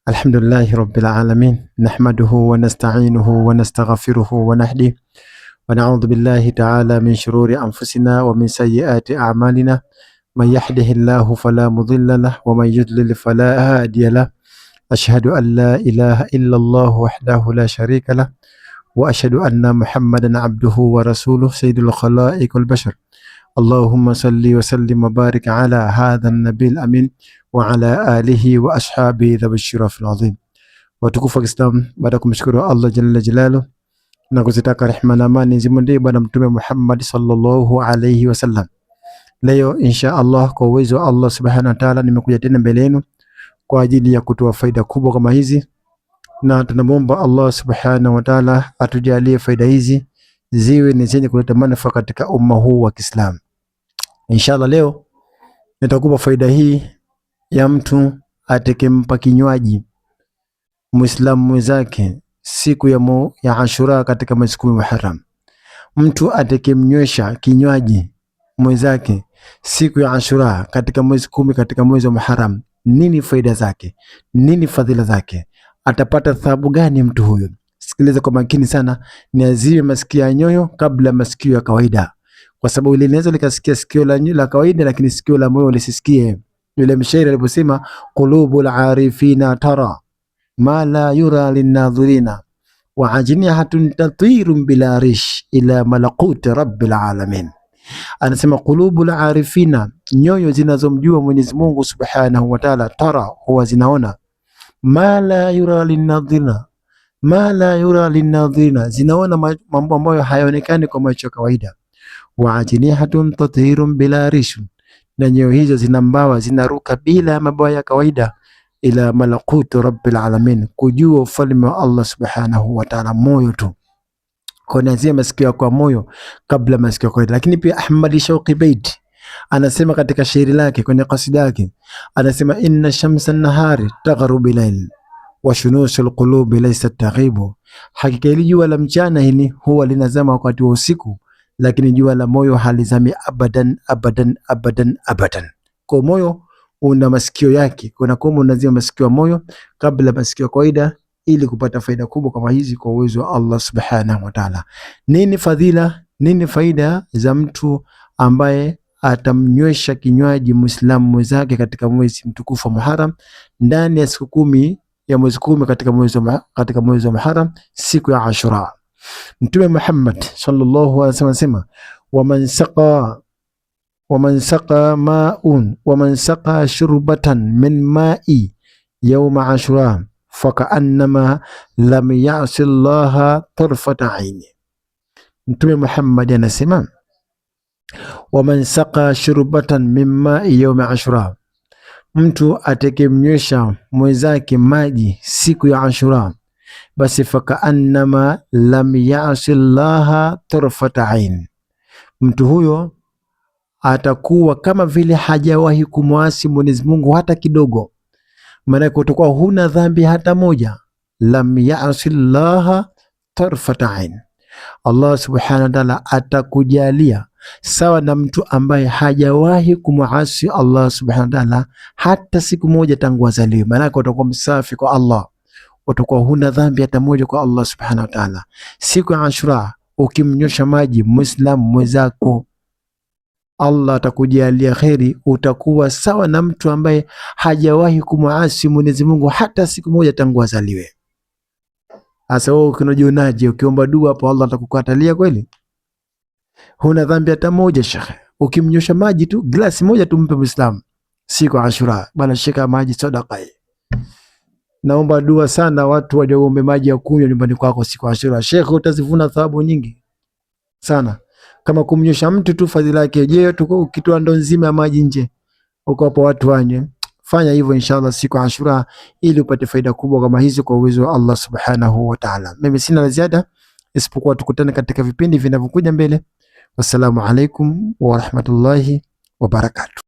Alhamdulillahi rabbil alamin, nahmaduhu wa nasta'inuhu wa nastaghfiruhu wa nahdihi wa na'udhu billahi ta'ala min shururi anfusina wa min sayyiati a'malina, man yahdihillahu fala mudilla lahu wa man yudlil fala hadiya lahu. Ashhadu an la ilaha illa Allah wahdahu la sharika lahu wa ashhadu anna Muhammadan abduhu wa rasuluhu sayyidul khalaiq wal bashar. Allahumma salli wa sallim wa barik ala hadha an-nabiyil amin wa ala alihi wa ashabihi dhabil shirafil azim. Watukufu wa Kiislamu, baada ya kumshukuru Allah jalla jalaluhu na kuzitaka rehema na amani zimwendee bwana mtume Muhammad sallallahu alayhi wasallam, leo insha Allah kwa uwezo wa Allah subhanahu wa ta'ala nimekuja tena mbele yenu kwa ajili ya kutoa faida kubwa kama hizi, na tunamwomba Allah subhanahu wa ta'ala atujalie faida hizi ziwe ni zenye kuleta manufaa katika umma huu wa Kiislamu. Inshallah leo nitakupa faida hii ya mtu atakempa kinywaji Muislamu mwenzake siku ya Ashura katika mwezi 10 Muharram. Mtu atakemnywesha kinywaji mwenzake siku ya Ashura katika mwezi 10 katika mwezi wa Muharram, nini faida zake? Nini fadhila zake? Atapata thawabu gani mtu huyo? Sikiliza kwa makini sana, ni azime masikio ya nyoyo kabla masikio ya kawaida, kwa sababu ile linaweza likasikia sikio la kawaida lakini sikio la moyo lisisikie. Yule mshairi aliposema qulubul arifina tara ma la yura linnadhirina wa ajnihatun tatiru bila rish ila malakut rabbil alamin. Anasema qulubul arifina, nyoyo zinazomjua Mwenyezi Mungu subhanahu wa ta'ala, tara, huwa zinaona, ma la yura linnadhirina, ma la yura linnadhirina, zinaona mambo ambayo hayaonekani kwa macho ya kawaida. Wa ajnihatun tatiru bila rish, na nyoyo hizo zina mbawa, zinaruka bila mabawa ya kawaida, ila malakut rabbil alamin, kujua ufalme wa Allah subhanahu wa ta'ala. Moyo tu kuanzia masikio kwa moyo kabla masikio kwa. Lakini pia Ahmad Shauqi Bait anasema katika shairi lake kwenye kasida yake, anasema inna shamsa an-nahari taghrubu bil-layl wa shunusul qulubi laysa taghibu, hakika ile jua la mchana hili huwa linazama wakati wa usiku, lakini jua la moyo halizami abadan abadan abadan abadan. Kwa moyo una masikio yake, kuna kama unazima masikio ya moyo kabla masikio ya kawaida, ili kupata faida kubwa kama hizi kwa uwezo wa Allah subhanahu wa ta'ala. Nini fadhila, nini faida za mtu ambaye atamnywesha kinywaji Muislamu mwenzake katika mwezi mtukufu wa Muharram, ndani ya siku 10 ya mwezi 10 katika mwezi wa Muharram, siku ya Ashura? Mtume Muhammad sallallahu alaihi wasallam anasema waman saqa ma'un waman saqa shurbatan min ma'i yawma Ashura fakaannama lam ya'si Allah tarfata aini. Mtume Muhammad anasema waman saqa shurbatan min ma'i yawma Ashura, mtu atakemnywesha mwenzake maji siku ya Ashura, basi fakaannama lam ya'si Allah tarfata aini, mtu huyo atakuwa kama vile hajawahi kumwasi Mwenyezi Mungu hata kidogo. Maana utakuwa huna dhambi hata moja. Lam ya'si Allah tarfata ain, Allah subhanahu wa ta'ala atakujalia sawa na mtu ambaye hajawahi kumwasi Allah subhanahu wa ta'ala hata siku moja tangu azaliwe. Maana utakuwa msafi kwa Allah, utakuwa huna dhambi hata moja kwa Allah subhanahu wa ta'ala. Siku ya Ashura ukimnyosha maji Muislamu mwenzako, Allah atakujalia kheri, utakuwa sawa na mtu ambaye hajawahi kumwasi Mwenyezi Mungu hata siku moja tangu azaliwe. Sasa wewe unajionaje ukiomba dua hapo Allah atakukatalia kweli? Huna dhambi hata moja shekhe. Ukimnyosha maji tu glasi moja tu mpe Muislamu siku ya Ashura, bana shika maji sadaqa. Naomba dua sana watu waombe maji ya kunywa nyumbani kwako siku ya Ashura. Shekhe, utazivuna thawabu nyingi sana kama kumnyosha mtu tu fadhila yake. Je, tuko ukitoa ndoo nzima ya maji nje uko hapo watu wanywe? Fanya hivyo inshallah siku ya Ashura ili upate faida kubwa kama hizi kwa uwezo wa Allah subhanahu wa ta'ala. Mimi sina la ziada isipokuwa tukutane katika vipindi vinavyokuja mbele. Wassalamu alaikum wa rahmatullahi wa barakatuh.